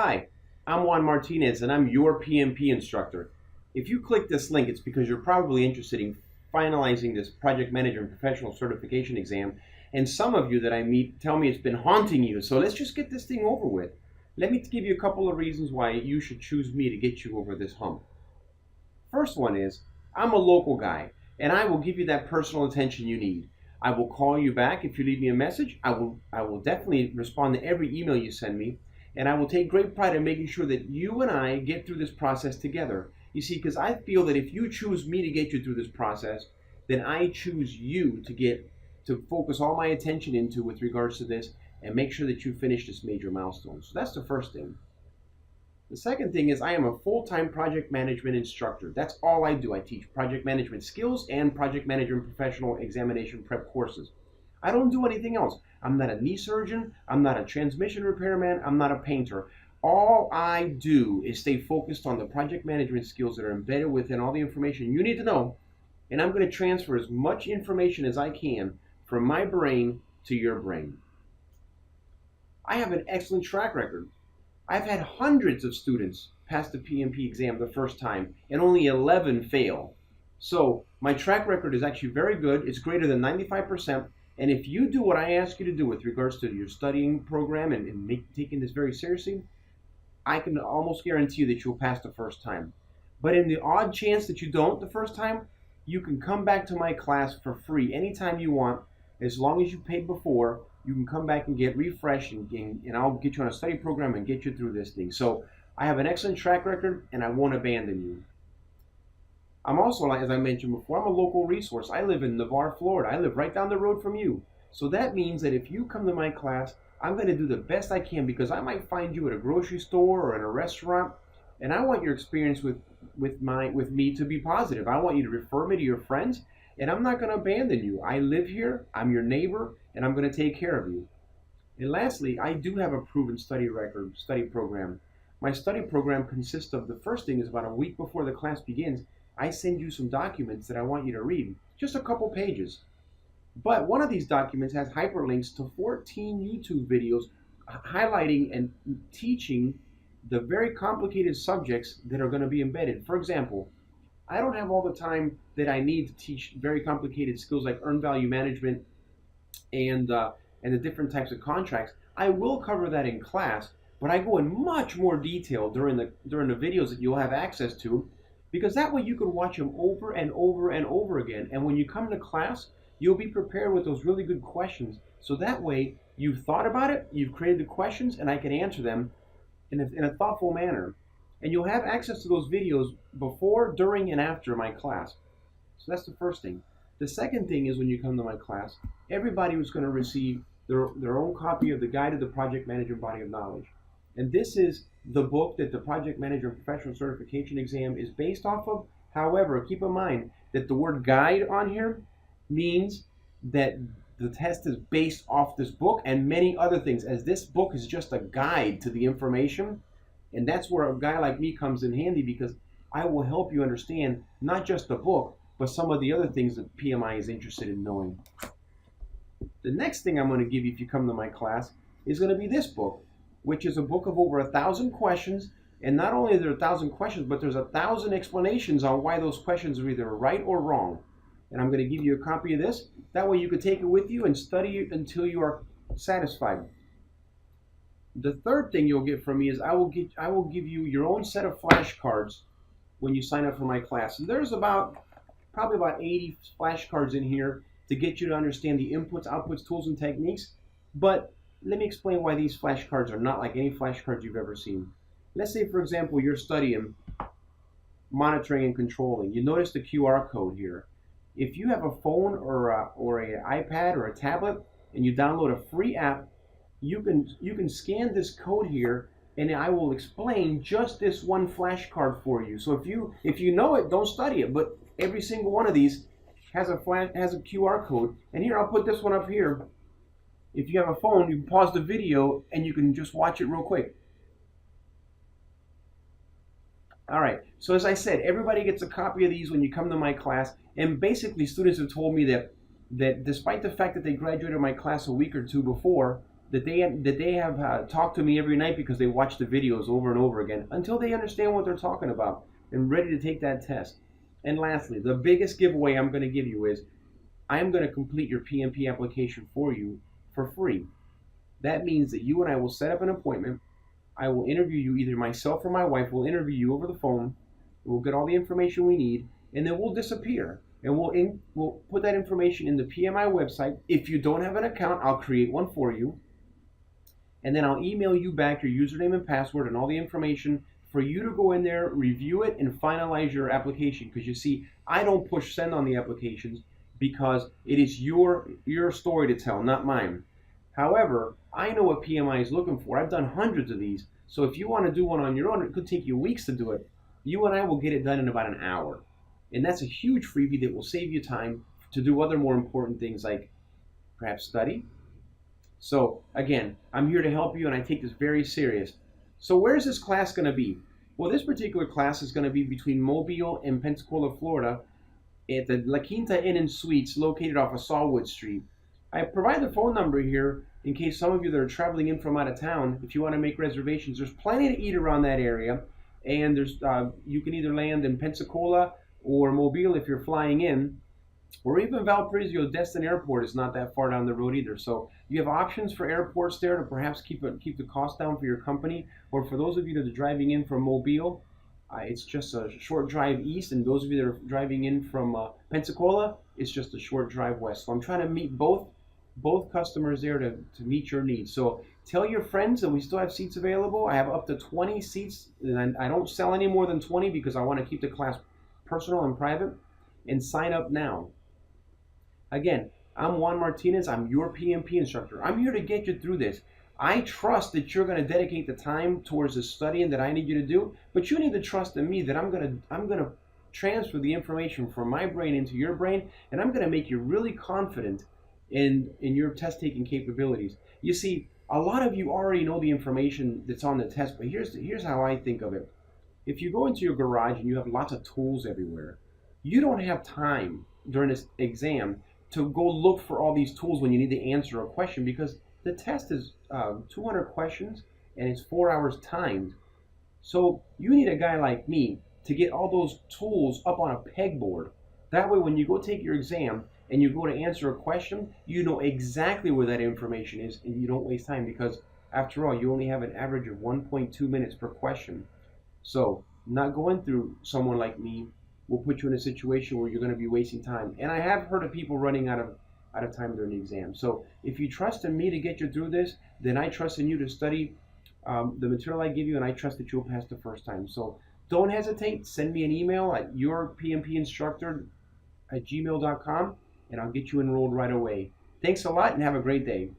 Hi, I'm Juan Martinez and I'm your PMP instructor. If you click this link, it's because you're probably interested in finalizing this Project Manager and Professional Certification exam. And some of you that I meet tell me it's been haunting you. So let's just get this thing over with. Let me give you a couple of reasons why you should choose me to get you over this hump. First one is, I'm a local guy and I will give you that personal attention you need. I will call you back if you leave me a message. I will definitely respond to every email you send me. And I will take great pride in making sure that you and I get through this process together. You see, because I feel that if you choose me to get you through this process, then I choose you to focus all my attention into with regards to this and make sure that you finish this major milestone. So that's the first thing. The second thing is I am a full-time project management instructor. That's all I do. I teach project management skills and project management professional examination prep courses. I don't do anything else. I'm not a knee surgeon. I'm not a transmission repairman. I'm not a painter. All I do is stay focused on the project management skills that are embedded within all the information you need to know, and I'm going to transfer as much information as I can from my brain to your brain. I have an excellent track record. I've had hundreds of students pass the PMP exam the first time and only 11 fail. So my track record is actually very good. It's greater than 95%. And if you do what I ask you to do with regards to your studying program and taking this very seriously, I can almost guarantee you that you'll pass the first time. But in the odd chance that you don't the first time, you can come back to my class for free anytime you want. As long as you paid before, you can come back and get refreshed, and I'll get you on a study program and get you through this thing. So I have an excellent track record, and I won't abandon you. I'm also, as I mentioned before, I'm a local resource. I live in Navarre, Florida. I live right down the road from you. So that means that if you come to my class, I'm going to do the best I can, because I might find you at a grocery store or in a restaurant, and I want your experience with me to be positive. I want you to refer me to your friends, and I'm not going to abandon you. I live here, I'm your neighbor, and I'm going to take care of you. And lastly, I do have a proven study program. My study program consists of, the first thing is about a week before the class begins, I send you some documents that I want you to read, just a couple pages. But one of these documents has hyperlinks to 14 YouTube videos highlighting and teaching the very complicated subjects that are going to be embedded. For example, I don't have all the time that I need to teach very complicated skills like earned value management and the different types of contracts. I will cover that in class, but I go in much more detail during the videos that you'll have access to, because that way you can watch them over and over and over again. And when you come to class, you'll be prepared with those really good questions. So that way you've thought about it, you've created the questions, and I can answer them in a thoughtful manner. And you'll have access to those videos before, during, and after my class. So that's the first thing. The second thing is, when you come to my class, everybody was going to receive their own copy of the Guide to the Project Management Body of Knowledge. And this is the book that the Project Manager and Professional Certification exam is based off of. However, keep in mind that the word guide on here means that the test is based off this book and many other things, as this book is just a guide to the information. And that's where a guy like me comes in handy, because I will help you understand not just the book, but some of the other things that PMI is interested in knowing. The next thing I'm going to give you if you come to my class is going to be this book, which is a book of over 1,000 questions. And not only are there 1,000 questions, but there's 1,000 explanations on why those questions are either right or wrong. And I'm going to give you a copy of this. That way you can take it with you and study it until you are satisfied. The third thing you'll get from me is I will give you your own set of flashcards when you sign up for my class. And there's probably about 80 flashcards in here to get you to understand the inputs, outputs, tools, and techniques. But let me explain why these flashcards are not like any flashcards you've ever seen. Let's say, for example, you're studying monitoring and controlling. You notice the QR code here. If you have a phone or an iPad or a tablet and you download a free app, you can scan this code here, and I will explain just this one flashcard for you. So if you know it, don't study it. But every single one of these has a QR code. And here, I'll put this one up here. If you have a phone, you can pause the video and you can just watch it real quick. All right, so as I said, everybody gets a copy of these when you come to my class. And basically, students have told me that despite the fact that they graduated my class a week or two before, that they have talked to me every night because they watch the videos over and over again until they understand what they're talking about and ready to take that test. And lastly, the biggest giveaway I'm going to give you is I am going to complete your PMP application for you for free. That means that you and I will set up an appointment. I will interview you, either myself or my wife will interview you over the phone. We'll get all the information we need, and then we'll disappear. And we'll put that information in the PMI website. If you don't have an account, I'll create one for you. And then I'll email you back your username and password and all the information for you to go in there, review it, and finalize your application. Because you see, I don't push send on the applications because it is your story to tell, not mine. However, I know what PMI is looking for. I've done hundreds of these. So if you want to do one on your own, it could take you weeks to do it. You and I will get it done in about an hour. And that's a huge freebie that will save you time to do other more important things like perhaps study. So again, I'm here to help you and I take this very serious. So where is this class going to be? Well, this particular class is going to be between Mobile and Pensacola, Florida at the La Quinta Inn and Suites located off of Sawwood Street. I provide the phone number here in case some of you that are traveling in from out of town, if you want to make reservations. There's plenty to eat around that area, and there's you can either land in Pensacola or Mobile if you're flying in, or even Valparaiso Destin Airport is not that far down the road either. So you have options for airports there to perhaps keep the cost down for your company, or for those of you that are driving in from Mobile, it's just a short drive east, and those of you that are driving in from Pensacola, it's just a short drive west. So I'm trying to meet both customers there to meet your needs. So tell your friends that we still have seats available. I have up to 20 seats, and I don't sell any more than 20 because I want to keep the class personal and private. And sign up now. Again, I'm Juan Martinez. I'm your PMP instructor. I'm here to get you through this. I trust that you're going to dedicate the time towards the studying that I need you to do, but you need to trust in me that I'm going to transfer the information from my brain into your brain, and I'm going to make you really confident in your test-taking capabilities. You see, a lot of you already know the information that's on the test, but here's how I think of it. If you go into your garage and you have lots of tools everywhere, you don't have time during this exam to go look for all these tools when you need to answer a question, because the test is 200 questions and it's 4 hours timed. So you need a guy like me to get all those tools up on a pegboard. That way when you go take your exam and you go to answer a question, you know exactly where that information is and you don't waste time, because after all, you only have an average of 1.2 minutes per question. So not going through someone like me will put you in a situation where you're going to be wasting time. And I have heard of people running out of time during the exam. So if you trust in me to get you through this, then I trust in you to study the material I give you, and I trust that you'll pass the first time. So don't hesitate. Send me an email at yourpmpinstructor@gmail.com, and I'll get you enrolled right away. Thanks a lot, and have a great day.